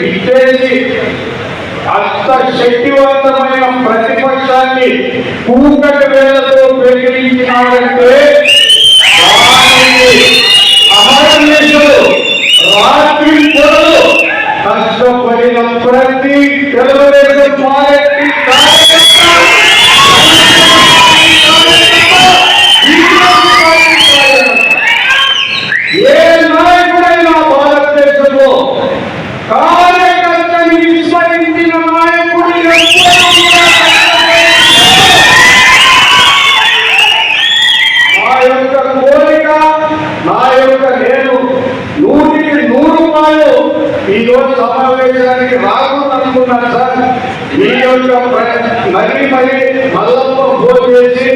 ఇచ్చేసి అంత శక్తివంతమైన ప్రతిపక్షాన్ని కూకటి వేలతో పెరిగించినాడంటే రాత్రి పొరలు కష్టపడిన ప్రతి తెలుగుదేశం పార్టీ ఏ నాయకుడైనా భారతదేశంలో కార్యకర్తని విస్మరించిన నాయకుడు నా యొక్క కోరిక, నా యొక్క నేను 100% ఈరోజు సమావేశానికి రాకుండా అనుకున్నాను సార్. మీ యొక్క మరీ మల్లప్ప ఫోన్ చేసి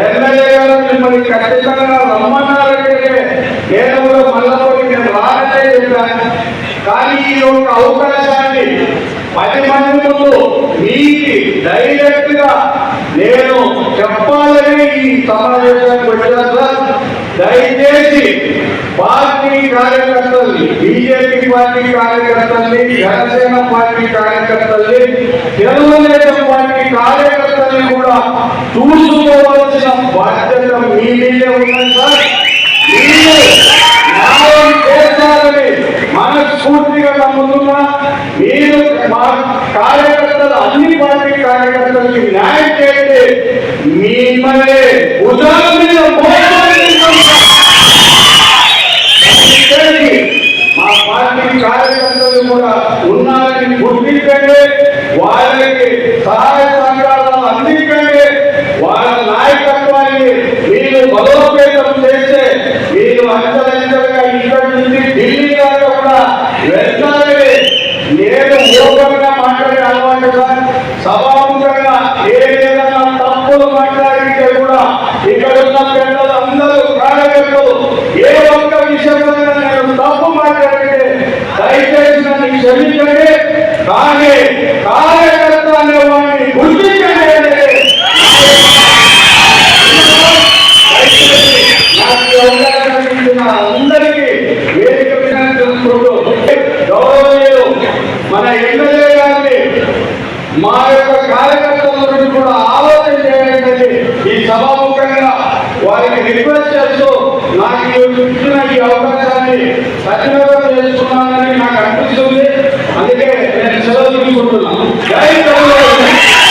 ఎమ్మెల్యే గారు మిమ్మల్ని ఖచ్చితంగా రమ్మన్నారంటే నేను కూడా మల్లప్పకి నేను రాననే చెప్పాను. కానీ ఈ యొక్క అవకాశాన్ని 10 మంది ముందు మీకు డైరెక్ట్ గా నేను చెప్పాలని ఈ సమావేశానికి వచ్చాను సార్. దయచేసి పార్టీ కార్యకర్తల్ని, బీజేపీ పార్టీ కార్యకర్తల్ని, జనసేన పార్టీ కార్యకర్తల్ని, తెలుగుదేశం పార్టీ కార్యకర్తల్ని కూడా చూసుకోవాల్సిన బాధ్యత మీ మీదే ఉన్నది సార్. మీరు న్యాయం చేస్తారని మనస్ఫూర్తిగా నమ్ముతున్నా. మీరు మా కార్యకర్తలు, అన్ని పార్టీ కార్యకర్తలకి న్యాయం చేస్తే మిమ్మల్ని ఉదాహరణ మీద మా పార్టీ కార్యకర్తలు కూడా ఉన్నారని గుర్తించండి. వాళ్ళకి సహాయ సహకారాలు అందించండి. వాళ్ళ నాయకత్వాన్ని మీరు బలోపేతం చేస్తే మీరు అంచెలంచెలుగా ఇక్కడి నుంచి ఢిల్లీ దాకా కూడా వెళ్తారని నేను ఓపెన్గా మాట్లాడే అలవాటు సార్. సభాముఖంగా ఏదైనా తప్పులు మాట్లాడితే కూడా ఇక్కడ ఉన్న పెద్దలు అందరూ కార్యకర్తలు ఏ ఒక్క విషయంలో నేను తప్పు మాట్లాడితే దయచేసి నన్ను క్షమించండి. కానీ కార్యకర్త అనేవాడిని గుర్తించండి. అందరికీ వేదిక మీద తెలుసుకుంటూ గౌరవనీయులు మన ఎమ్మెల్యే గారిని మా యొక్క కార్యకర్తల గురించి కూడా ఆలోచన చేయాలని ఈ సభాముఖంగా వారికి రిక్వెస్ట్ చేస్తూ నాకు ఇచ్చిన ఈ అవకాశాన్ని సద్వినియోగం చేసుకున్నానని నాకు అనిపిస్తుంది. అందుకే నేను సెలవు తీసుకుంటున్నాను. జై తెలుగు.